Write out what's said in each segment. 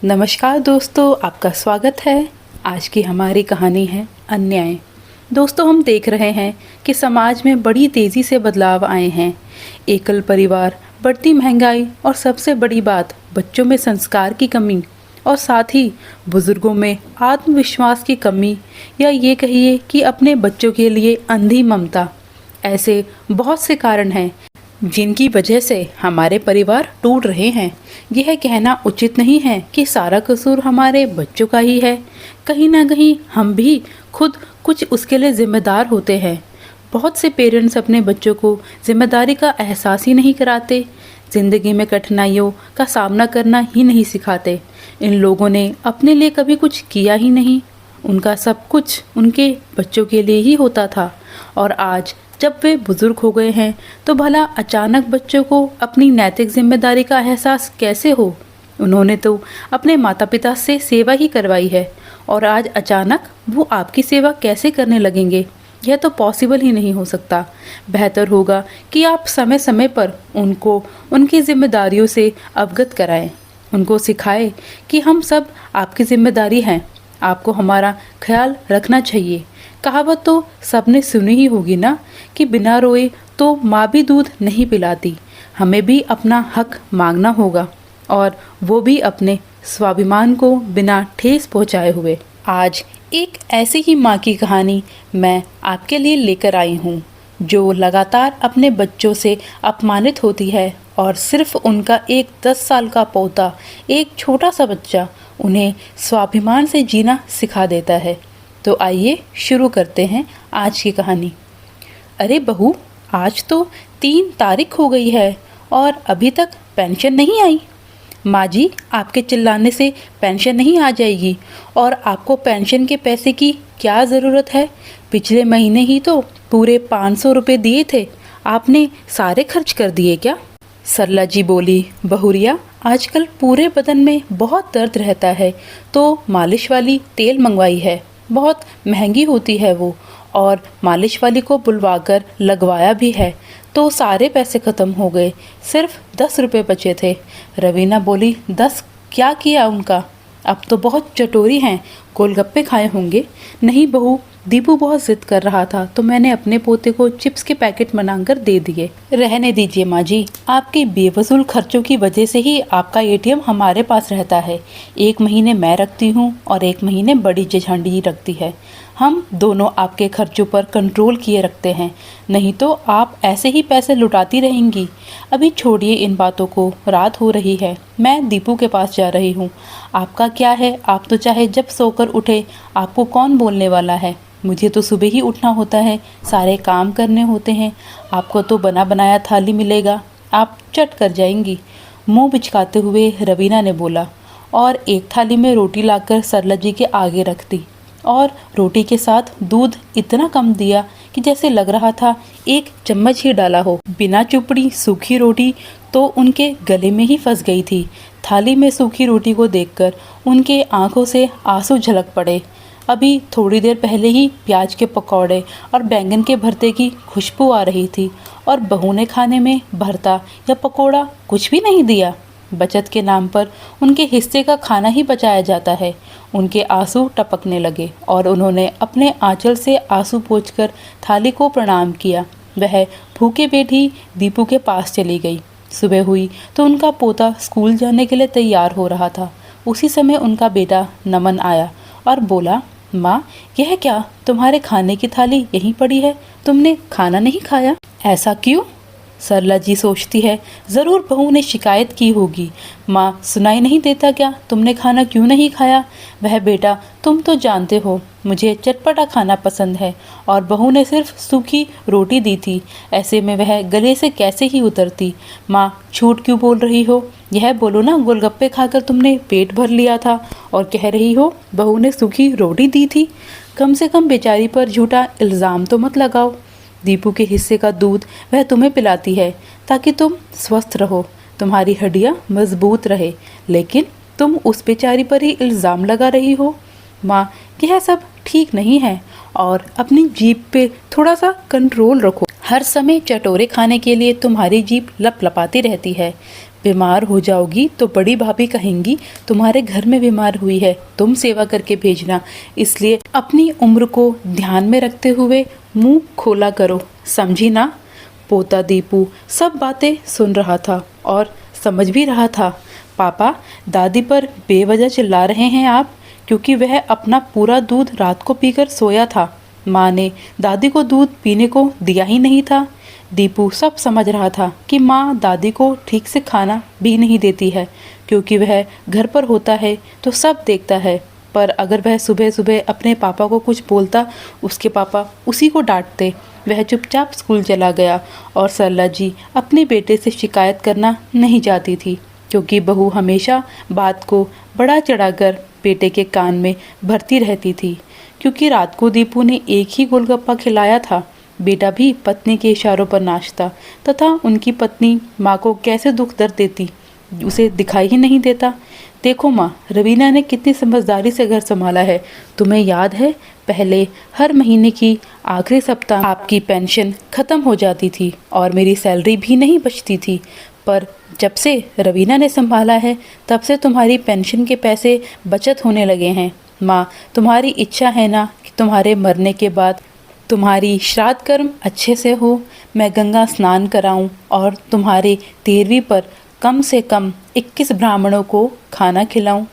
नमस्कार दोस्तों, आपका स्वागत है। आज की हमारी कहानी है अन्याय। दोस्तों, हम देख रहे हैं कि समाज में बड़ी तेज़ी से बदलाव आए हैं। एकल परिवार, बढ़ती महंगाई और सबसे बड़ी बात बच्चों में संस्कार की कमी और साथ ही बुजुर्गों में आत्मविश्वास की कमी, या ये कहिए कि अपने बच्चों के लिए अंधी ममता। ऐसे बहुत से कारण हैं जिनकी वजह से हमारे परिवार टूट रहे हैं। यह कहना उचित नहीं है कि सारा कसूर हमारे बच्चों का ही है। कहीं ना कहीं हम भी खुद कुछ उसके लिए जिम्मेदार होते हैं। बहुत से पेरेंट्स अपने बच्चों को जिम्मेदारी का एहसास ही नहीं कराते, ज़िंदगी में कठिनाइयों का सामना करना ही नहीं सिखाते। इन लोगों ने अपने लिए कभी कुछ किया ही नहीं। उनका सब कुछ उनके बच्चों के लिए ही होता था, और आज जब वे बुजुर्ग हो गए हैं तो भला अचानक बच्चों को अपनी नैतिक जिम्मेदारी का एहसास कैसे हो। उन्होंने तो अपने माता पिता से सेवा ही करवाई है, और आज अचानक वो आपकी सेवा कैसे करने लगेंगे? यह तो पॉसिबल ही नहीं हो सकता। बेहतर होगा कि आप समय समय पर उनको उनकी जिम्मेदारियों से अवगत कराएं। उनको सिखाएं कि हम सब आपकी जिम्मेदारी हैं, आपको हमारा ख्याल रखना चाहिए। कहावत तो सबने सुनी ही होगी ना, कि बिना रोए तो माँ भी दूध नहीं पिलाती। हमें भी अपना हक मांगना होगा, और वो भी अपने स्वाभिमान को बिना ठेस पहुँचाए हुए। आज एक ऐसी ही माँ की कहानी मैं आपके लिए लेकर आई हूँ, जो लगातार अपने बच्चों से अपमानित होती है, और सिर्फ उनका एक 10 साल का पोता, एक छोटा सा बच्चा उन्हें स्वाभिमान से जीना सिखा देता है। तो आइए शुरू करते हैं आज की कहानी। अरे बहू, आज तो 3 तारीख हो गई है और अभी तक पेंशन नहीं आई। माँ जी, आपके चिल्लाने से पेंशन नहीं आ जाएगी, और आपको पेंशन के पैसे की क्या ज़रूरत है? पिछले महीने ही तो पूरे 500 रुपये दिए थे, आपने सारे खर्च कर दिए क्या? सरला जी बोली, बहुरिया, आजकल पूरे बदन में बहुत दर्द रहता है, तो मालिश वाली तेल मंगवाई है। बहुत महंगी होती है वो, और मालिश वाली को बुलवाकर लगवाया भी है, तो सारे पैसे ख़त्म हो गए। सिर्फ 10 रुपये बचे थे। रवीना बोली, 10 क्या किया उनका? अब तो बहुत चटोरी हैं, गोलगप्पे खाए होंगे। नहीं बहू, दीपू बहुत ज़िद कर रहा था, तो मैंने अपने पोते को चिप्स के पैकेट बनाकर दे दिए। रहने दीजिए माँ जी, आपके बेवजूल खर्चों की वजह से ही आपका एटीएम हमारे पास रहता है। 1 महीने मैं रखती हूँ और 1 महीने बड़ी जेठानी रखती है। हम दोनों आपके खर्चों पर कंट्रोल किए रखते हैं, नहीं तो आप ऐसे ही पैसे लुटाती रहेंगी। अभी छोड़िए इन बातों को, रात हो रही है, मैं दीपू के पास जा रही हूँ। आपका क्या है, आप तो चाहे जब सोकर उठे, आपको कौन बोलने वाला है? मुझे तो सुबह ही उठना होता है, सारे काम करने होते हैं। आपको तो बना बनाया थाली मिलेगा, आप चट कर जाएंगी। मुंह बिचकाते हुए रवीना ने बोला, और एक थाली में रोटी लाकर सरला जी के आगे रख दी, और रोटी के साथ दूध इतना कम दिया कि जैसे लग रहा था 1 चम्मच ही डाला हो। बिना चुपड़ी सूखी रोटी तो उनके गले में ही फंस गई थी। थाली में सूखी रोटी को देखकर उनके आंखों से आंसू झलक पड़े। अभी थोड़ी देर पहले ही प्याज के पकौड़े और बैंगन के भरते की खुशबू आ रही थी, और बहू ने खाने में भरता या पकौड़ा कुछ भी नहीं दिया। बचत के नाम पर उनके हिस्से का खाना ही बचाया जाता है। उनके आंसू टपकने लगे, और उन्होंने अपने आंचल से आंसू पोंछकर थाली को प्रणाम किया। वह भूखे पेट दीपू के पास चली गई। सुबह हुई तो उनका पोता स्कूल जाने के लिए तैयार हो रहा था। उसी समय उनका बेटा नमन आया और बोला, माँ, यह क्या, तुम्हारे खाने की थाली यहीं पड़ी है, तुमने खाना नहीं खाया? ऐसा क्यों? सरला जी सोचती है, ज़रूर बहू ने शिकायत की होगी। माँ, सुनाई नहीं देता क्या, तुमने खाना क्यों नहीं खाया? वह बेटा, तुम तो जानते हो मुझे चटपटा खाना पसंद है, और बहू ने सिर्फ सूखी रोटी दी थी, ऐसे में वह गले से कैसे ही उतरती। माँ, झूठ क्यों बोल रही हो? यह बोलो ना, गोलगप्पे खाकर तुमने पेट भर लिया था, और कह रही हो बहू ने सूखी रोटी दी थी। कम से कम बेचारी पर झूठा इल्ज़ाम तो मत लगाओ। दीपू के हिस्से का दूध वह तुम्हें पिलाती है ताकि तुम स्वस्थ रहो, तुम्हारी हड्डियाँ मजबूत रहे, लेकिन तुम उस बेचारी पर ही इल्ज़ाम लगा रही हो। माँ, यह सब ठीक नहीं है, और अपनी जीभ पे थोड़ा सा कंट्रोल रखो। हर समय चटोरे खाने के लिए तुम्हारी जीभ लपलपाती रहती है। बीमार हो जाओगी तो बड़ी भाभी कहेंगी तुम्हारे घर में बीमार हुई है, तुम सेवा करके भेजना। इसलिए अपनी उम्र को ध्यान में रखते हुए मुंह खोला करो, समझी ना। पोता दीपू सब बातें सुन रहा था और समझ भी रहा था। पापा, दादी पर बेवजह चिल्ला रहे हैं आप, क्योंकि वह अपना पूरा दूध रात को पीकर सोया था। माँ ने दादी को दूध पीने को दिया ही नहीं था। दीपू सब समझ रहा था कि माँ दादी को ठीक से खाना भी नहीं देती है, क्योंकि वह घर पर होता है तो सब देखता है। पर अगर वह सुबह सुबह अपने पापा को कुछ बोलता, उसके पापा उसी को डांटते। वह चुपचाप स्कूल चला गया और सरला जी अपने बेटे से शिकायत करना नहीं चाहती थी, क्योंकि बहू हमेशा बात को बड़ा चढ़ाकर बेटे के कान में भरती रहती थी। क्योंकि रात को दीपू ने एक ही गोलगप्पा खिलाया था, बेटा भी पत्नी के इशारों पर नाचता तथा उनकी पत्नी माँ को कैसे दुख दर्द देती उसे दिखाई ही नहीं देता। देखो माँ, रवीना ने कितनी समझदारी से घर संभाला है। तुम्हें याद है, पहले हर महीने की आखिरी सप्ताह आपकी पेंशन ख़त्म हो जाती थी और मेरी सैलरी भी नहीं बचती थी। पर जब से रवीना ने संभाला है, तब से तुम्हारी पेंशन के पैसे बचत होने लगे हैं। माँ, तुम्हारी इच्छा है ना कि तुम्हारे मरने के बाद तुम्हारी श्राद्ध कर्म अच्छे से हो, मैं गंगा स्नान कराऊं और तुम्हारे 13वीं पर कम से कम 21 ब्राह्मणों को खाना खिलाऊं।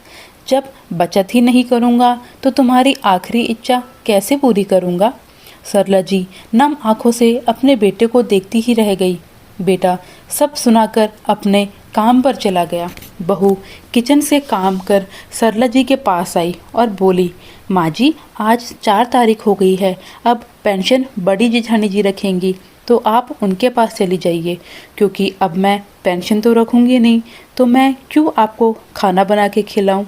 जब बचत ही नहीं करूंगा तो तुम्हारी आखिरी इच्छा कैसे पूरी करूंगा। सरला जी नम आंखों से अपने बेटे को देखती ही रह गई। बेटा सब सुनाकर अपने काम पर चला गया। बहू किचन से काम कर सरला जी के पास आई और बोली, माँ जी आज 4 तारीख हो गई है, अब पेंशन बड़ी जेठानी जी रखेंगी, तो आप उनके पास चली जाइए, क्योंकि अब मैं पेंशन तो रखूँगी नहीं, तो मैं क्यों आपको खाना बना के खिलाऊँ।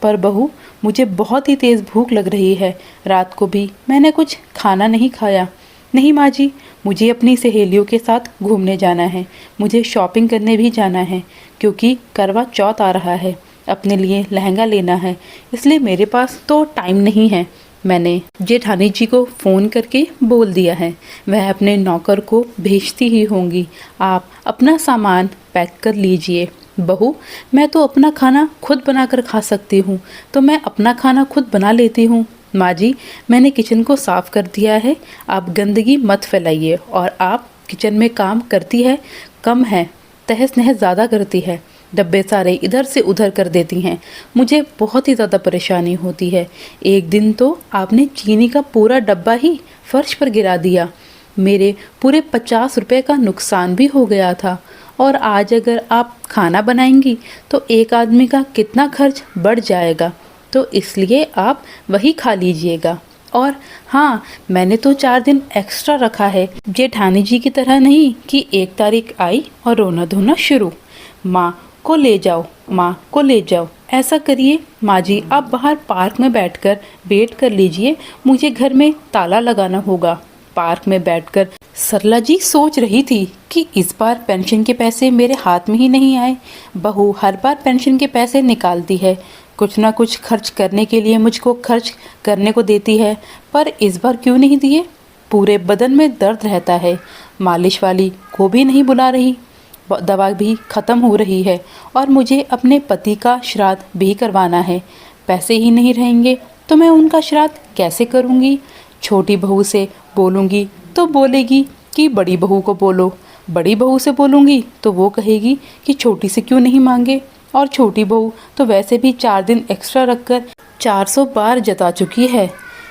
पर बहू मुझे बहुत ही तेज़ भूख लग रही है, रात को भी मैंने कुछ खाना नहीं खाया। नहीं माँ जी, मुझे अपनी सहेलियों के साथ घूमने जाना है, मुझे शॉपिंग करने भी जाना है, क्योंकि करवा चौथ आ रहा है, अपने लिए लहंगा लेना है, इसलिए मेरे पास तो टाइम नहीं है। मैंने जेठानी जी को फ़ोन करके बोल दिया है, वह अपने नौकर को भेजती ही होंगी। आप अपना सामान पैक कर लीजिए। बहू मैं तो अपना खाना खुद बनाकर खा सकती हूँ, तो मैं अपना खाना खुद बना लेती हूँ। माँ जी मैंने किचन को साफ़ कर दिया है, आप गंदगी मत फैलाइए। और आप किचन में काम करती है कम है, तहस नहस ज़्यादा करती है, डब्बे सारे इधर से उधर कर देती हैं, मुझे बहुत ही ज़्यादा परेशानी होती है। एक दिन तो आपने चीनी का पूरा डब्बा ही फर्श पर गिरा दिया, मेरे पूरे 50 रुपये का नुकसान भी हो गया था। और आज अगर आप खाना बनाएंगी तो एक आदमी का कितना खर्च बढ़ जाएगा, तो इसलिए आप वही खा लीजिएगा। और हाँ, मैंने तो 4 दिन एक्स्ट्रा रखा है, जेठानी जी की तरह नहीं कि 1 तारीख आई और रोना धोना शुरू। माँ को ले जाओ, माँ को ले जाओ, ऐसा करिए माँ जी, आप बाहर पार्क में बैठकर वेट कर लीजिए, मुझे घर में ताला लगाना होगा। पार्क में बैठकर सरला जी सोच रही थी कि इस बार पेंशन के पैसे मेरे हाथ में ही नहीं आए। बहू हर बार पेंशन के पैसे निकालती है, कुछ ना कुछ खर्च करने के लिए मुझको खर्च करने को देती है, पर इस बार क्यों नहीं दिए। पूरे बदन में दर्द रहता है, मालिश वाली को भी नहीं बुला रही, दवा भी ख़त्म हो रही है, और मुझे अपने पति का श्राद्ध भी करवाना है। पैसे ही नहीं रहेंगे तो मैं उनका श्राद्ध कैसे करूँगी। छोटी बहू से बोलूँगी तो बोलेगी कि बड़ी बहू को बोलो, बड़ी बहू से बोलूँगी तो वो कहेगी कि छोटी से क्यों नहीं मांगे, और छोटी बहू तो वैसे भी 4 दिन एक्स्ट्रा रखकर 400 बार जता चुकी है।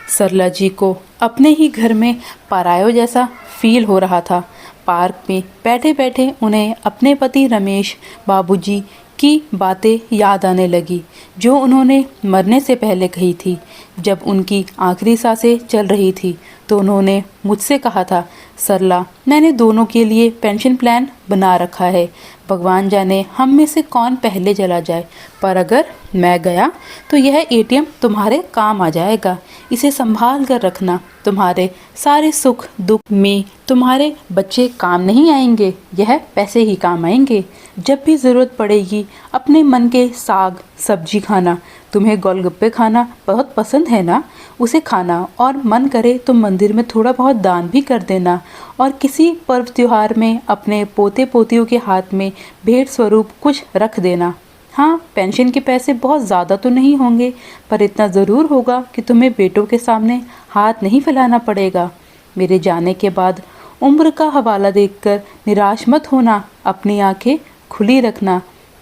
सरला जी को अपने ही घर में परायों जैसा फील हो रहा था। पार्क में बैठे बैठे उन्हें अपने पति रमेश बाबूजी की बातें याद आने लगी, जो उन्होंने मरने से पहले कही थी। जब उनकी आखिरी सांसें चल रही थी तो उन्होंने मुझसे कहा था, सरला मैंने दोनों के लिए पेंशन प्लान बना रखा है, भगवान जाने हम में से कौन पहले चला जाए, पर अगर मैं गया तो यह एटीएम तुम्हारे काम आ जाएगा, इसे संभाल कर रखना, तुम्हारे सारे सुख दुख में तुम्हारे बच्चे काम नहीं आएंगे, यह पैसे ही काम आएंगे। जब भी ज़रूरत पड़ेगी अपने मन के साग सब्जी खाना, तुम्हें गोलगप्पे खाना बहुत पसंद है ना, उसे खाना, और मन करे तो मंदिर में थोड़ा बहुत बहुत दान भी कर देना और किसी पर्व त्योहार में अपने पोते पोतियों के हाथ में भेंट स्वरूप कुछ रख देना। हाँ, पेंशन के पैसे बहुत ज़्यादा तो नहीं होंगे, पर इतना ज़रूर होगा कि तुम्हें बेटों के सामने हाथ नहीं फैलाना पड़ेगा। मेरे जाने के बाद उम्र का हवाला देखकर निराश मत होना, अपनी आंखें खुली रखना।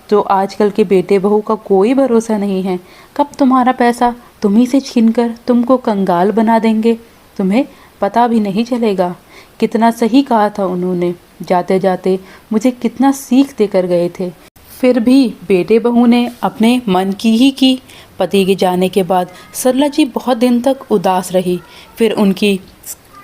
तो आजकल के बेटे बहू का कोई भरोसा नहीं है, कब तुम्हारा पैसा तुम्ही से छीनकर तुमको कंगाल बना देंगे, तुम्हें पता भी नहीं चलेगा। कितना सही कहा था उन्होंने, जाते जाते मुझे कितना सीख देकर गए थे। फिर भी बेटे बहू ने अपने मन की ही की। पति के जाने के बाद सरला जी बहुत दिन तक उदास रही। फिर उनकी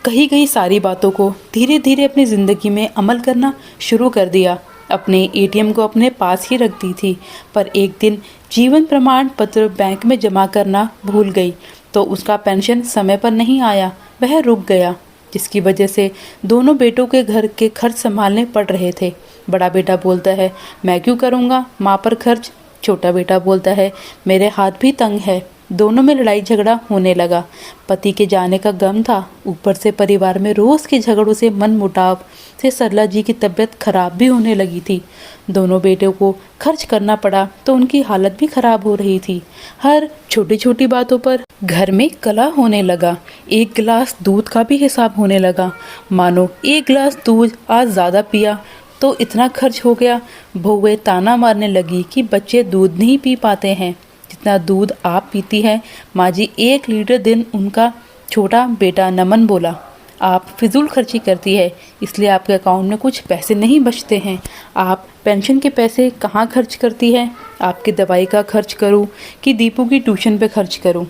कही गई सारी बातों को धीरे धीरे अपनी ज़िंदगी में अमल करना शुरू कर दिया। अपने एटीएम को अपने पास ही रखती थी, पर एक दिन जीवन प्रमाण पत्र बैंक में जमा करना भूल गई तो उसका पेंशन समय पर नहीं आया, वह रुक गया, जिसकी वजह से दोनों बेटों के घर के खर्च संभालने पड़ रहे थे। बड़ा बेटा बोलता है, मैं क्यों करूँगा माँ पर खर्च। छोटा बेटा बोलता है, मेरे हाथ भी तंग है। दोनों में लड़ाई झगड़ा होने लगा। पति के जाने का गम था, ऊपर से परिवार में रोज़ के झगड़ों से मन मुटाव से सरला जी की तबीयत खराब भी होने लगी थी। दोनों बेटों को खर्च करना पड़ा तो उनकी हालत भी खराब हो रही थी। हर छोटी छोटी बातों पर घर में कला होने लगा। एक गिलास दूध का भी हिसाब होने लगा, मानो एक गिलास दूध आज ज़्यादा पिया तो इतना खर्च हो गया। बहुएं ताना मारने लगी कि बच्चे दूध नहीं पी पाते हैं जितना दूध आप पीती हैं माँ जी, 1 लीटर दिन। उनका छोटा बेटा नमन बोला, आप फिजूल खर्ची करती है, इसलिए आपके अकाउंट में कुछ पैसे नहीं बचते हैं। आप पेंशन के पैसे कहाँ खर्च करती है? आपकी दवाई का खर्च करूँ कि दीपू की ट्यूशन पे खर्च करूँ?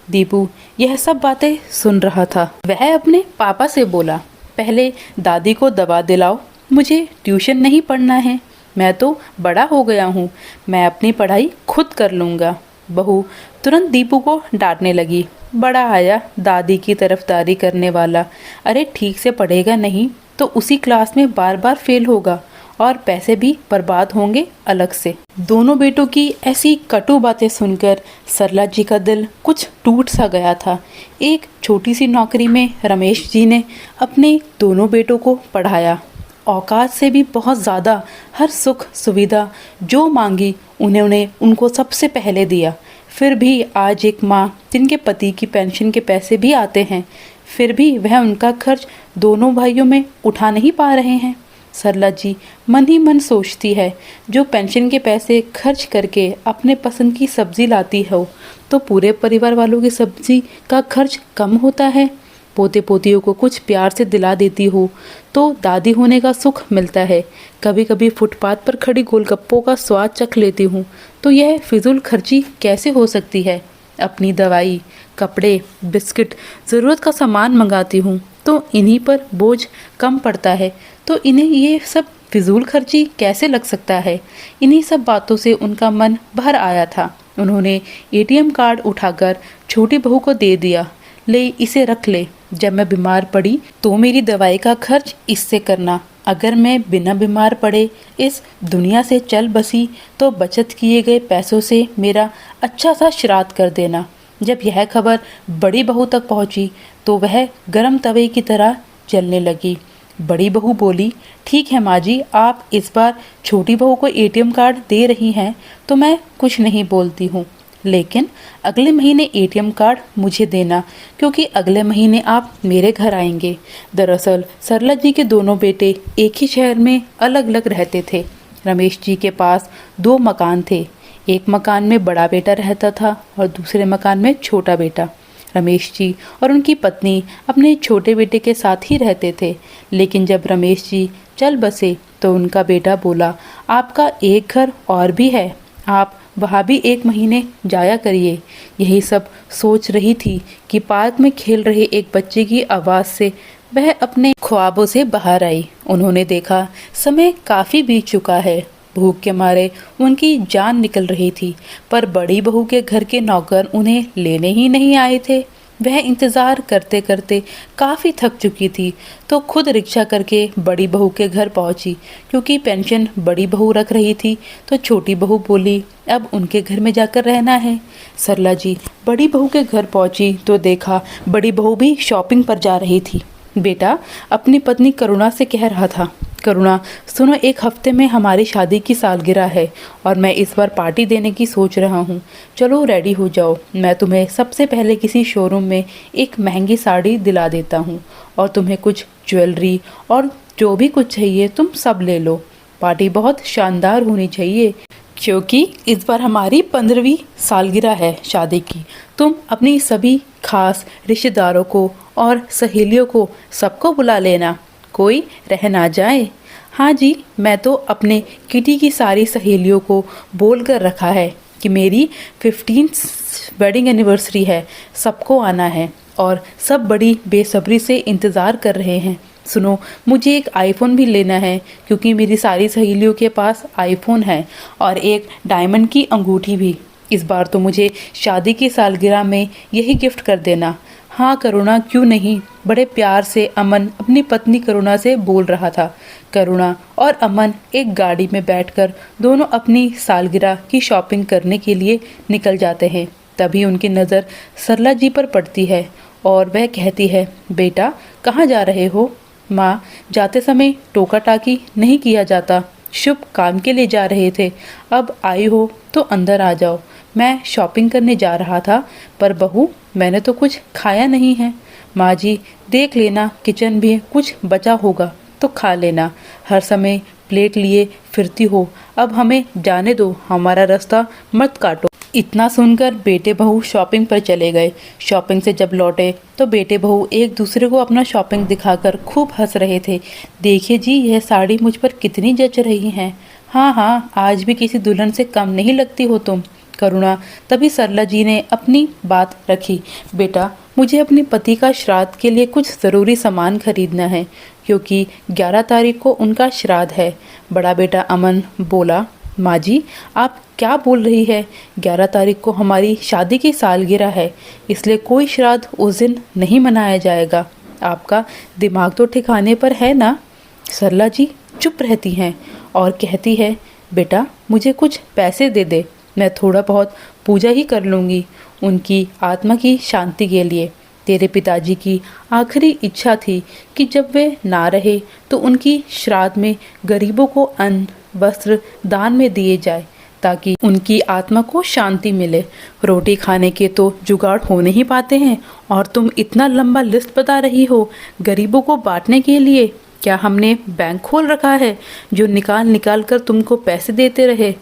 दीपू यह सब बातें सुन रहा था। वह अपने पापा से बोला, पहले दादी को दवा दिलाओ, मुझे ट्यूशन नहीं पढ़ना है, मैं तो बड़ा हो गया हूँ, मैं अपनी पढ़ाई खुद कर लूँगा। बहू तुरंत दीपू को डांटने लगी। बड़ा आया दादी की तरफदारी करने वाला, अरे ठीक से पढ़ेगा नहीं तो उसी क्लास में बार बार फेल होगा और पैसे भी बर्बाद होंगे अलग से। दोनों बेटों की ऐसी कटु बातें सुनकर सरला जी का दिल कुछ टूट सा गया था। एक छोटी सी नौकरी में रमेश जी ने अपने दोनों बेटों को पढ़ाया, औकात से भी बहुत ज़्यादा हर सुख सुविधा जो मांगी उन्होंने उनको सबसे पहले दिया। फिर भी आज एक माँ जिनके पति की पेंशन के पैसे भी आते हैं, फिर भी वह उनका खर्च दोनों भाइयों में उठा नहीं पा रहे हैं। सरला जी मन ही मन सोचती है, जो पेंशन के पैसे खर्च करके अपने पसंद की सब्ज़ी लाती हो तो पूरे परिवार वालों की सब्ज़ी का खर्च कम होता है। पोते पोतियों को कुछ प्यार से दिला देती हो तो दादी होने का सुख मिलता है। कभी कभी फुटपाथ पर खड़ी गोलगप्पों का स्वाद चख लेती हूँ तो यह फिजूल खर्ची कैसे हो सकती है। अपनी दवाई, कपड़े, बिस्किट, ज़रूरत का सामान मंगाती हूँ तो इन्हीं पर बोझ कम पड़ता है, तो इन्हें ये सब फिजूल खर्ची कैसे लग सकता है। इन्हीं सब बातों से उनका मन भर आया था। उन्होंने एटीएम कार्ड उठाकर छोटी बहू को दे दिया, ले इसे रख ले, जब मैं बीमार पड़ी तो मेरी दवाई का खर्च इससे करना। अगर मैं बिना बीमार पड़े इस दुनिया से चल बसी तो बचत किए गए पैसों से मेरा अच्छा सा श्राद्ध कर देना। जब यह खबर बड़ी बहू तक पहुंची तो वह गर्म तवे की तरह जलने लगी। बड़ी बहू बोली, ठीक है माँ जी, आप इस बार छोटी बहू को एटीएम कार्ड दे रही हैं तो मैं कुछ नहीं बोलती हूँ, लेकिन अगले महीने एटीएम कार्ड मुझे देना, क्योंकि अगले महीने आप मेरे घर आएंगे। दरअसल सरला जी के दोनों बेटे एक ही शहर में अलग अलग रहते थे। रमेश जी के पास 2 मकान थे। एक मकान में बड़ा बेटा रहता था और दूसरे मकान में छोटा बेटा। रमेश जी और उनकी पत्नी अपने छोटे बेटे के साथ ही रहते थे, लेकिन जब रमेश जी चल बसे तो उनका बेटा बोला, आपका एक घर और भी है, आप वहाँ भी 1 महीने जाया करिए। यही सब सोच रही थी कि पार्क में खेल रहे एक बच्चे की आवाज़ से वह अपने ख्वाबों से बाहर आई। उन्होंने देखा समय काफ़ी बीत चुका है। भूख के मारे उनकी जान निकल रही थी, पर बड़ी बहू के घर के नौकर उन्हें लेने ही नहीं आए थे। वह इंतज़ार करते करते काफ़ी थक चुकी थी तो खुद रिक्शा करके बड़ी बहू के घर पहुंची। क्योंकि पेंशन बड़ी बहू रख रही थी तो छोटी बहू बोली, अब उनके घर में जाकर रहना है। सरला जी बड़ी बहू के घर पहुंची तो देखा बड़ी बहू भी शॉपिंग पर जा रही थी। बेटा अपनी पत्नी करुणा से कह रहा था, करुणा सुनो, 1 हफ्ते में हमारी शादी की सालगिरह है और मैं इस बार पार्टी देने की सोच रहा हूँ। चलो रेडी हो जाओ, मैं तुम्हें सबसे पहले किसी शोरूम में एक महंगी साड़ी दिला देता हूँ और तुम्हें कुछ ज्वेलरी और जो भी कुछ चाहिए तुम सब ले लो। पार्टी बहुत शानदार होनी चाहिए क्योंकि इस बार हमारी 15वीं सालगिरह है शादी की। तुम अपनी सभी खास रिश्तेदारों को और सहेलियों को सबको बुला लेना, कोई रह ना जाए। हाँ जी, मैं तो अपने किटी की सारी सहेलियों को बोल कर रखा है कि मेरी 15th वेडिंग एनिवर्सरी है, सबको आना है और सब बड़ी बेसब्री से इंतज़ार कर रहे हैं। सुनो, मुझे एक आईफोन भी लेना है क्योंकि मेरी सारी सहेलियों के पास आईफोन है और एक डायमंड की अंगूठी भी। इस बार तो मुझे शादी की सालगिरह में यही गिफ्ट कर देना। हाँ करुणा, क्यों नहीं, बड़े प्यार से अमन अपनी पत्नी करुणा से बोल रहा था। करुणा और अमन एक गाड़ी में बैठकर दोनों अपनी सालगिरह की शॉपिंग करने के लिए निकल जाते हैं। तभी उनकी नज़र सरला जी पर पड़ती है और वह कहती है, बेटा कहाँ जा रहे हो? माँ, जाते समय टोका टाकी नहीं किया जाता, शुभ काम के लिए जा रहे थे, अब आई हो तो अंदर आ जाओ। मैं शॉपिंग करने जा रहा था, पर बहू मैंने तो कुछ खाया नहीं है। माँ जी देख लेना, किचन भी कुछ बचा होगा तो खा लेना, हर समय प्लेट लिए फिरती हो, अब हमें जाने दो, हमारा रास्ता मत काटो। इतना सुनकर बेटे बहू शॉपिंग पर चले गए। शॉपिंग से जब लौटे तो बेटे बहू एक दूसरे को अपना शॉपिंग दिखाकर खूब हंस रहे थे। देखिए जी, यह साड़ी मुझ पर कितनी जच रही है। हाँ हाँ, आज भी किसी दुल्हन से कम नहीं लगती हो तुम। करुणा तभी सरला जी ने अपनी बात रखी, बेटा मुझे अपने पति का श्राद्ध के लिए कुछ ज़रूरी सामान खरीदना है क्योंकि 11 तारीख को उनका श्राद्ध है। बड़ा बेटा अमन बोला, माँ जी आप क्या बोल रही है, 11 तारीख को हमारी शादी की सालगिरह है, इसलिए कोई श्राद्ध उस दिन नहीं मनाया जाएगा। आपका दिमाग तो ठिकाने पर है ना? सरला जी चुप रहती हैं और कहती है, बेटा मुझे कुछ पैसे दे दे, मैं थोड़ा बहुत पूजा ही कर लूँगी उनकी आत्मा की शांति के लिए। तेरे पिताजी की आखिरी इच्छा थी कि जब वे ना रहे तो उनकी श्राद्ध में गरीबों को अन्न वस्त्र दान में दिए जाए ताकि उनकी आत्मा को शांति मिले। रोटी खाने के तो जुगाड़ हो नहीं पाते हैं और तुम इतना लंबा लिस्ट बता रही हो गरीबों को बांटने के लिए। क्या हमने बैंक खोल रखा है जो निकाल निकाल कर तुमको पैसे देते रहे?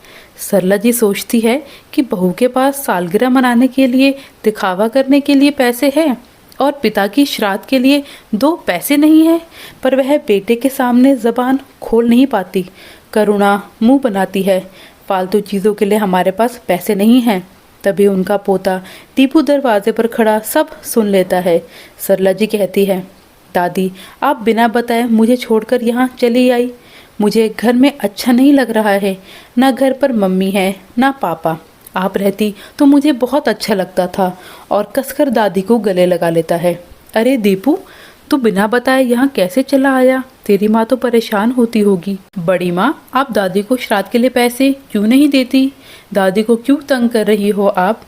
सरला जी सोचती है कि बहू के पास सालगिरह मनाने के लिए दिखावा करने के लिए पैसे हैं और पिता की श्राद्ध के लिए 2 पैसे नहीं है, पर वह बेटे के सामने ज़बान खोल नहीं पाती। करुणा मुंह बनाती है, फालतू चीज़ों के लिए हमारे पास पैसे नहीं हैं। तभी उनका पोता दीपू दरवाजे पर खड़ा सब सुन लेता है। सरला जी कहती है, दादी आप बिना बताए मुझे छोड़कर यहाँ चली आई, मुझे घर में अच्छा नहीं लग रहा है, ना घर पर मम्मी है ना पापा, आप रहती तो मुझे बहुत अच्छा लगता था। और कसकर दादी को गले लगा लेता है। अरे दीपू, तू बिना बताए यहाँ कैसे चला आया? तेरी माँ तो परेशान होती होगी। बड़ी माँ, आप दादी को श्राद्ध के लिए पैसे क्यों नहीं देती? दादी को क्यों तंग कर रही हो आप?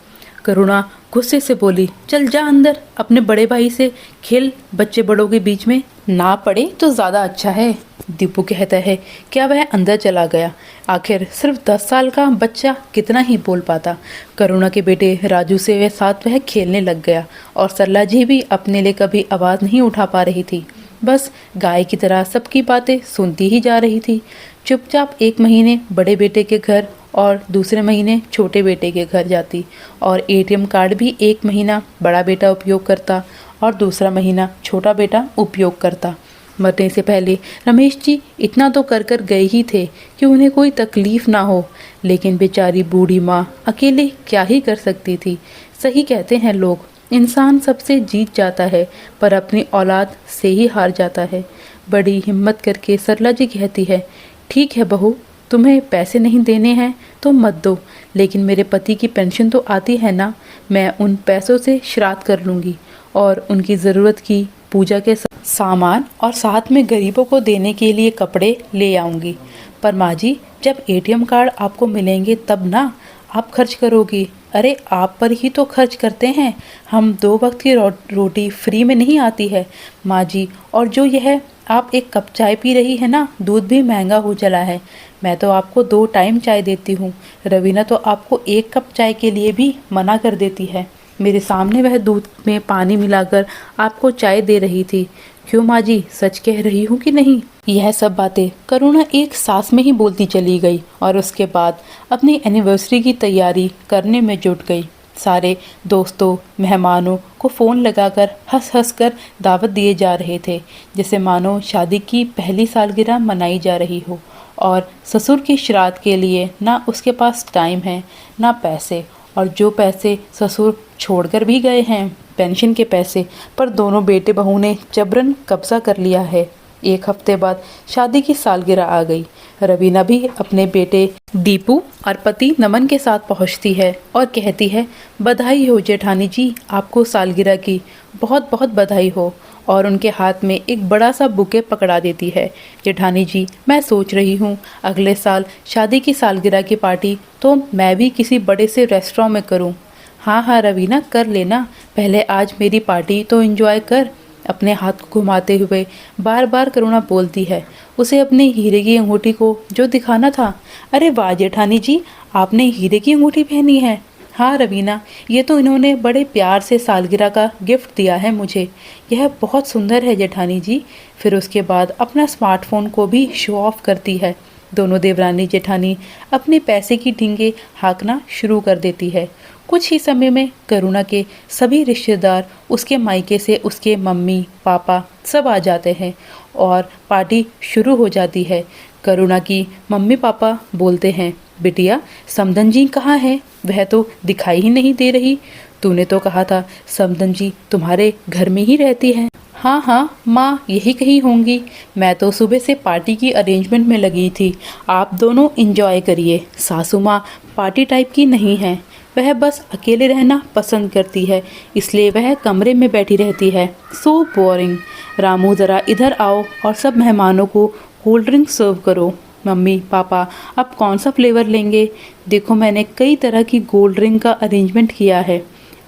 करुणा गुस्से से बोली, चल जा अंदर, अपने बड़े भाई से खेल, बच्चे बड़ों के बीच में ना पड़े तो ज़्यादा अच्छा है। दीपू कहता है, क्या वह अंदर चला गया? आखिर सिर्फ 10 साल का बच्चा कितना ही बोल पाता। करुणा के बेटे राजू से वह साथ वह खेलने लग गया और सरला जी भी अपने लिए कभी आवाज़ नहीं उठा पा रही थी, बस गाय की तरह सबकी बातें सुनती ही जा रही थी। चुपचाप 1 महीने बड़े बेटे के घर और दूसरे महीने छोटे बेटे के घर जाती और एटीएम कार्ड भी 1 महीना बड़ा बेटा उपयोग करता और दूसरा महीना छोटा बेटा उपयोग करता। मरने से पहले रमेश जी इतना तो कर कर गए ही थे कि उन्हें कोई तकलीफ़ ना हो, लेकिन बेचारी बूढ़ी माँ अकेले क्या ही कर सकती थी। सही कहते हैं लोग, इंसान सबसे जीत जाता है पर अपनी औलाद से ही हार जाता है। बड़ी हिम्मत करके सरला जी कहती है, ठीक है बहू, तुम्हें पैसे नहीं देने हैं तो मत दो, लेकिन मेरे पति की पेंशन तो आती है ना, मैं उन पैसों से श्राद्ध कर लूँगी और उनकी ज़रूरत की पूजा के सामान और साथ में गरीबों को देने के लिए कपड़े ले आऊँगी। पर माँ जी, जब एटीएम कार्ड आपको मिलेंगे तब ना, आप खर्च करोगी? अरे आप पर ही तो खर्च करते हैं हम, 2 वक्त की रोटी फ्री में नहीं आती है माँ जी। और जो यह आप 1 कप चाय पी रही है ना, दूध भी महंगा हो चला है। मैं तो आपको 2 टाइम चाय देती हूँ। रवीना तो आपको 1 कप चाय के लिए भी मना कर देती है। मेरे सामने वह दूध में पानी मिलाकर आपको चाय दे रही थी। क्यों माँ जी, सच कह रही हूँ कि नहीं? यह सब बातें करुणा एक सांस में ही बोलती चली गई और उसके बाद अपनी एनिवर्सरी की तैयारी करने में जुट गई। सारे दोस्तों मेहमानों को फ़ोन लगाकर हंस हंस कर दावत दिए जा रहे थे, जैसे मानो शादी की पहली सालगिरह मनाई जा रही हो। और ससुर की श्राद्ध के लिए ना उसके पास टाइम है ना पैसे, और जो पैसे ससुर छोड़कर भी गए हैं पेंशन के पैसे, पर दोनों बेटे बहू ने जबरन कब्जा कर लिया है। 1 हफ्ते बाद शादी की सालगिरह आ गई। रवीना भी अपने बेटे दीपू और पति नमन के साथ पहुंचती है और कहती है, बधाई हो जेठानी जी, आपको सालगिरह की बहुत बहुत बधाई हो। और उनके हाथ में एक बड़ा सा बुके पकड़ा देती है। जेठानी जी, मैं सोच रही हूँ अगले साल शादी की सालगिरह की पार्टी तो मैं भी किसी बड़े से रेस्टोरेंट में करूँ। हाँ हाँ रवीना, कर लेना, पहले आज मेरी पार्टी तो एंजॉय कर। अपने हाथ को घुमाते हुए बार बार करुणा बोलती है, उसे अपने हीरे की अंगूठी को जो दिखाना था। अरे वाह जेठानी जी, आपने हीरे की अंगूठी पहनी है। हाँ रवीना, ये तो इन्होंने बड़े प्यार से सालगिरह का गिफ्ट दिया है मुझे, यह बहुत सुंदर है जेठानी जी। फिर उसके बाद अपना स्मार्टफोन को भी शो ऑफ करती है। दोनों देवरानी जेठानी अपने पैसे की ढींगे हाँकना शुरू कर देती है। कुछ ही समय में करुणा के सभी रिश्तेदार, उसके मायके से उसके मम्मी पापा सब आ जाते हैं और पार्टी शुरू हो जाती है। करुणा की मम्मी पापा बोलते हैं, बिटिया समदन जी कहाँ है? वह तो दिखाई ही नहीं दे रही। तूने तो कहा था समदन जी तुम्हारे घर में ही रहती है। हाँ हाँ माँ, यही कहीं होंगी। मैं तो सुबह से पार्टी की अरेंजमेंट में लगी थी। आप दोनों इंजॉय करिए। सासू माँ पार्टी टाइप की नहीं है, वह बस अकेले रहना पसंद करती है, इसलिए वह कमरे में बैठी रहती है। So boring. रामू ज़रा इधर आओ और सब मेहमानों को कोल्ड ड्रिंक सर्व करो। मम्मी पापा अब कौन सा फ्लेवर लेंगे? देखो मैंने कई तरह की कोल्ड ड्रिंक का अरेंजमेंट किया है।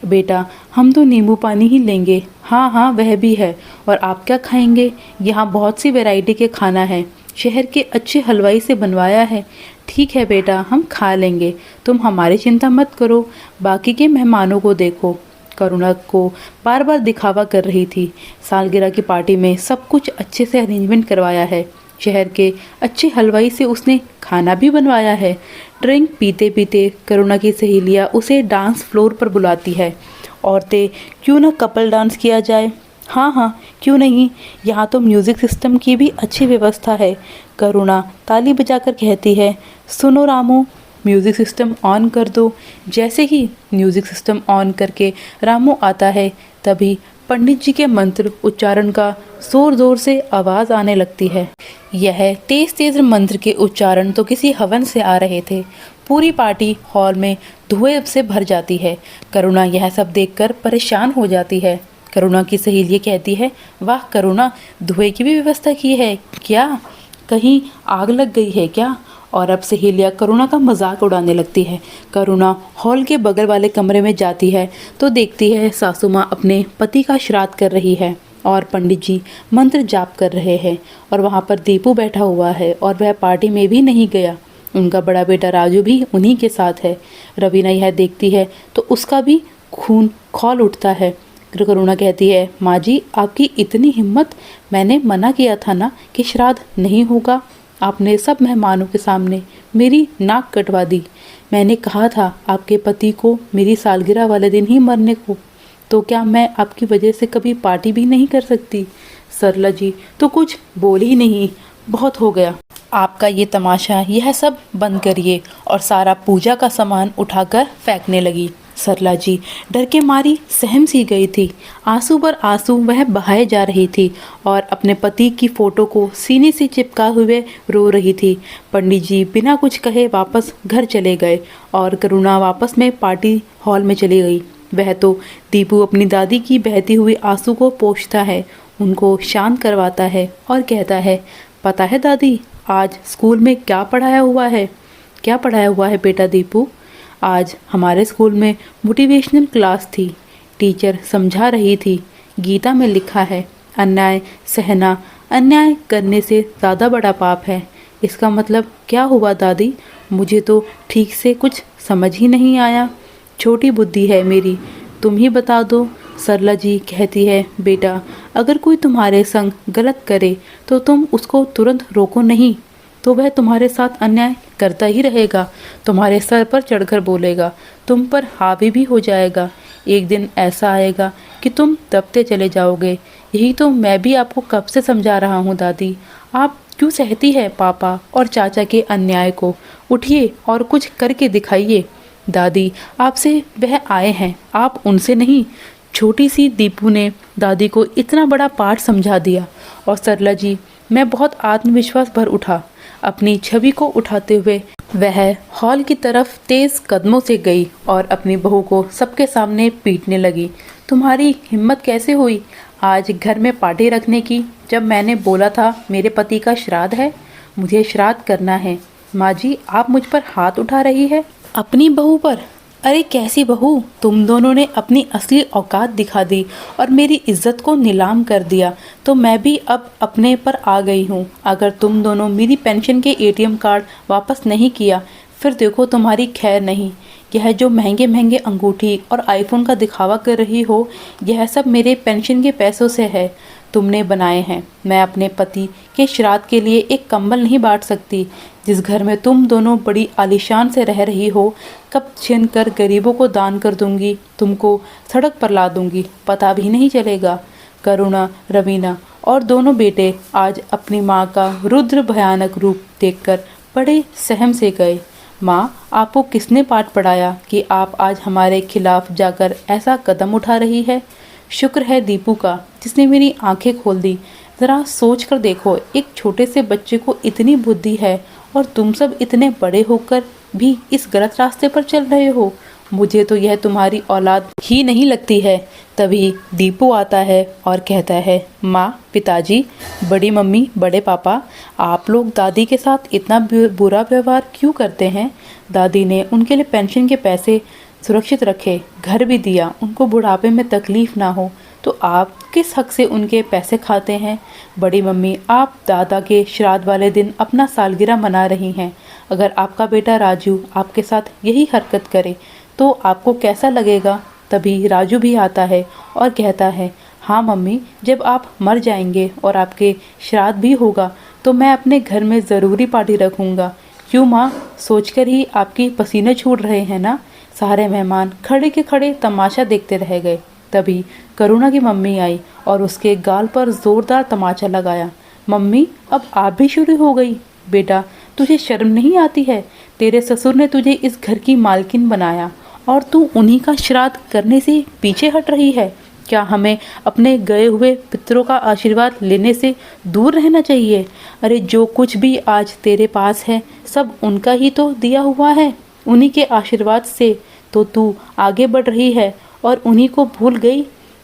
बेटा हम तो नींबू पानी ही लेंगे। हाँ हाँ वह भी है। और आप क्या खाएंगे? यहाँ बहुत सी वैरायटी के खाना है, शहर के अच्छे हलवाई से बनवाया है। ठीक है बेटा, हम खा लेंगे, तुम हमारी चिंता मत करो, बाकी के मेहमानों को देखो। करुणा को बार बार दिखावा कर रही थी। सालगिरह की पार्टी में सब कुछ अच्छे से अरेंजमेंट करवाया है, शहर के अच्छे हलवाई से उसने खाना भी बनवाया है। ड्रिंक पीते पीते करुणा की सहेलियाँ उसे डांस फ्लोर पर बुलाती है। औरतें, क्यों ना कपल डांस किया जाए? हाँ हाँ क्यों नहीं, यहाँ तो म्यूज़िक सिस्टम की भी अच्छी व्यवस्था है। करुणा ताली बजाकर कहती है, सुनो रामू, म्यूज़िक सिस्टम ऑन कर दो। जैसे ही म्यूज़िक सिस्टम ऑन करके रामू आता है, तभी पंडित जी के मंत्र उच्चारण का ज़ोर ज़ोर से आवाज़ आने लगती है। यह तेज़ तेज़ मंत्र के उच्चारण तो किसी हवन से आ रहे थे। पूरी पार्टी हॉल में धुएं से भर जाती है। करुणा यह सब देखकर परेशान हो जाती है। करुणा की सहेली कहती है, वाह करुणा, धुएं की भी व्यवस्था की है क्या? कहीं आग लग गई है क्या? और अब सहेलियाँ करुणा का मजाक उड़ाने लगती है। करुणा हॉल के बगल वाले कमरे में जाती है तो देखती है सासू माँ अपने पति का श्राद्ध कर रही है और पंडित जी मंत्र जाप कर रहे हैं, और वहाँ पर दीपू बैठा हुआ है और वह पार्टी में भी नहीं गया। उनका बड़ा बेटा राजू भी उन्हीं के साथ है। रवीना यह देखती है तो उसका भी खून खौल उठता है। करुणा कहती है, माँ जी आपकी इतनी हिम्मत, मैंने मना किया था ना कि श्राद्ध नहीं होगा। आपने सब मेहमानों के सामने मेरी नाक कटवा दी। मैंने कहा था आपके पति को मेरी सालगिरह वाले दिन ही मरने को, तो क्या मैं आपकी वजह से कभी पार्टी भी नहीं कर सकती? सरला जी तो कुछ बोल ही नहीं, बहुत हो गया आपका ये तमाशा, यह सब बंद करिए। और सारा पूजा का सामान उठाकर फेंकने लगी। सरला जी डर के मारी सहम सी गई थी। आंसू पर आंसू वह बहाए जा रही थी और अपने पति की फ़ोटो को सीने से चिपका हुए रो रही थी। पंडित जी बिना कुछ कहे वापस घर चले गए और करुणा वापस में पार्टी हॉल में चली गई। वह तो दीपू अपनी दादी की बहती हुई आंसू को पोंछता है, उनको शांत करवाता है और कहता है, पता है दादी आज स्कूल में क्या पढ़ाया हुआ है? क्या पढ़ाया हुआ है बेटा दीपू? आज हमारे स्कूल में मोटिवेशनल क्लास थी। टीचर समझा रही थी, गीता में लिखा है अन्याय सहना अन्याय करने से ज़्यादा बड़ा पाप है। इसका मतलब क्या हुआ दादी? मुझे तो ठीक से कुछ समझ ही नहीं आया। छोटी बुद्धि है मेरी, तुम ही बता दो। सरला जी कहती है, बेटा अगर कोई तुम्हारे संग गलत करे तो तुम उसको तुरंत रोको नहीं, तो वह तुम्हारे साथ अन्याय करता ही रहेगा, तुम्हारे सर पर चढ़कर बोलेगा, तुम पर हावी भी हो जाएगा। एक दिन ऐसा आएगा कि तुम दबते चले जाओगे। यही तो मैं भी आपको कब से समझा रहा हूँ दादी। आप क्यों सहती है पापा और चाचा के अन्याय को? उठिए और कुछ करके दिखाइए। दादी आपसे वह आए हैं, आप उनसे नहीं। छोटी सी दीपू ने दादी को इतना बड़ा पाठ समझा दिया और सरला जी मैं बहुत आत्मविश्वास भर उठा। अपनी छवि को उठाते हुए वह हॉल की तरफ तेज कदमों से गई और अपनी बहू को सबके सामने पीटने लगी। तुम्हारी हिम्मत कैसे हुई आज घर में पार्टी रखने की, जब मैंने बोला था मेरे पति का श्राद्ध है, मुझे श्राद्ध करना है। माँ जी आप मुझ पर हाथ उठा रही है, अपनी बहू पर? अरे कैसी बहू, तुम दोनों ने अपनी असली औकात दिखा दी और मेरी इज्जत को नीलाम कर दिया, तो मैं भी अब अपने पर आ गई हूँ। अगर तुम दोनों मेरी पेंशन के एटीएम कार्ड वापस नहीं किया, फिर देखो तुम्हारी खैर नहीं। यह जो महंगे महंगे अंगूठी और आईफोन का दिखावा कर रही हो, यह सब मेरे पेंशन के पैसों से है, तुमने बनाए हैं। मैं अपने पति के श्राद्ध के लिए एक कंबल नहीं बांट सकती। जिस घर में तुम दोनों बड़ी आलीशान से रह रही हो, कब छीन कर गरीबों को दान कर दूंगी, तुमको सड़क पर ला दूंगी, पता भी नहीं चलेगा। करुणा, रवीना और दोनों बेटे आज अपनी माँ का रुद्र भयानक रूप देखकर बड़े सहम से गए। माँ आपको किसने पाठ पढ़ाया कि आप आज हमारे खिलाफ जाकर ऐसा कदम उठा रही है? शुक्र है दीपू का जिसने मेरी आंखें खोल दी। ज़रा सोच कर देखो, एक छोटे से बच्चे को इतनी बुद्धि है और तुम सब इतने बड़े होकर भी इस गलत रास्ते पर चल रहे हो। मुझे तो यह तुम्हारी औलाद ही नहीं लगती है। तभी दीपू आता है और कहता है, माँ, पिताजी, बड़ी मम्मी, बड़े पापा, आप लोग दादी के साथ इतना बुरा व्यवहार क्यों करते हैं? दादी ने उनके लिए पेंशन के पैसे सुरक्षित रखे, घर भी दिया, उनको बुढ़ापे में तकलीफ ना हो, तो आप किस हक से उनके पैसे खाते हैं? बड़ी मम्मी, आप दादा के श्राद्ध वाले दिन अपना सालगिरह मना रही हैं। अगर आपका बेटा राजू आपके साथ यही हरकत करे तो आपको कैसा लगेगा? तभी राजू भी आता है और कहता है, हाँ मम्मी, जब आप मर जाएंगे और आपके श्राद्ध भी होगा तो मैं अपने घर में ज़रूरी पार्टी रखूँगा। क्यों माँ, सोचकर ही आपकी पसीने छूट रहे हैं ना? सारे मेहमान खड़े के खड़े तमाशा देखते रह गए। तभी करुणा की मम्मी आई और उसके गाल पर ज़ोरदार तमाचा लगाया। मम्मी, अब आप भी शुरू हो गई? बेटा, तुझे शर्म नहीं आती है? तेरे ससुर ने तुझे इस घर की मालकिन बनाया और तू उन्हीं का श्राद्ध करने से पीछे हट रही है। क्या हमें अपने गए हुए पितरों का आशीर्वाद लेने से दूर रहना चाहिए? अरे जो कुछ भी आज तेरे पास है सब उनका ही तो दिया हुआ है। उन्हीं के आशीर्वाद से तो तू आगे बढ़ रही है और उन्हीं को भूल गई।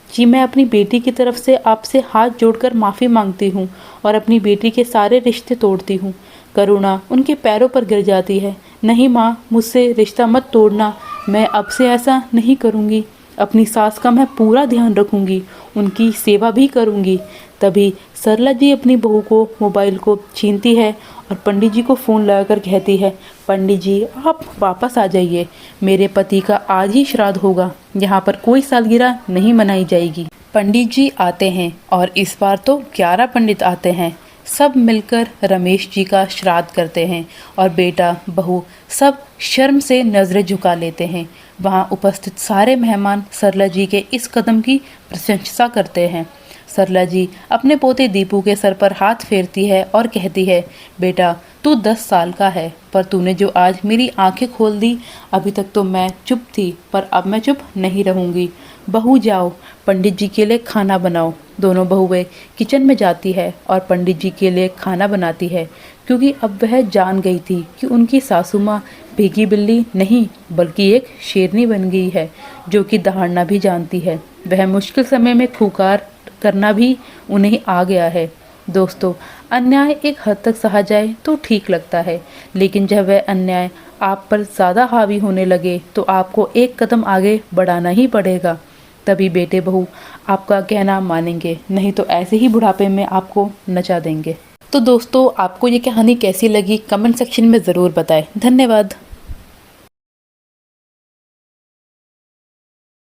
जी, मैं अपनी बेटी की तरफ से आपसे हाथ जोड़कर माफ़ी मांगती हूँ और अपनी बेटी के सारे रिश्ते तोड़ती हूँ। करुणा उनके पैरों पर गिर जाती है। नहीं माँ, मुझसे रिश्ता मत तोड़ना, मैं अब से ऐसा नहीं करूँगी। अपनी सास का मैं पूरा ध्यान रखूँगी, उनकी सेवा भी करूँगी। तभी सरला जी अपनी बहू को मोबाइल को छीनती है और पंडित जी को फ़ोन लगाकर कहती है, पंडित जी आप वापस आ जाइए, मेरे पति का आज ही श्राद्ध होगा, यहाँ पर कोई सालगिरह नहीं मनाई जाएगी। पंडित जी आते हैं और इस बार तो 11 पंडित आते हैं। सब मिलकर रमेश जी का श्राद्ध करते हैं और बेटा बहू सब शर्म से नज़रें झुका लेते हैं। वहाँ उपस्थित सारे मेहमान सरला जी के इस कदम की प्रशंसा करते हैं। सरला जी अपने पोते दीपू के सर पर हाथ फेरती है और कहती है, बेटा तू 10 साल का है, पर तूने जो आज मेरी आंखें खोल दी, अभी तक तो मैं चुप थी, पर अब मैं चुप नहीं रहूँगी। बहू जाओ, पंडित जी के लिए खाना बनाओ। दोनों बहुएं किचन में जाती है और पंडित जी के लिए खाना बनाती है, क्योंकि अब वह जान गई थी कि उनकी सासू माँ भीगी बिल्ली नहीं बल्कि एक शेरनी बन गई है, जो कि दहाड़ना भी जानती है। वह मुश्किल समय में खूंखार करना भी उन्हें आ गया है। दोस्तों, अन्याय एक हद तक सहा जाए तो ठीक लगता है, लेकिन जब वह अन्याय आप पर ज़्यादा हावी होने लगे तो आपको एक कदम आगे बढ़ाना ही पड़ेगा। तभी बेटे बहू आपका कहना मानेंगे, नहीं तो ऐसे ही बुढ़ापे में आपको नचा देंगे। तो दोस्तों, आपको ये कहानी कैसी लगी कमेंट सेक्शन में ज़रूर बताएं। धन्यवाद।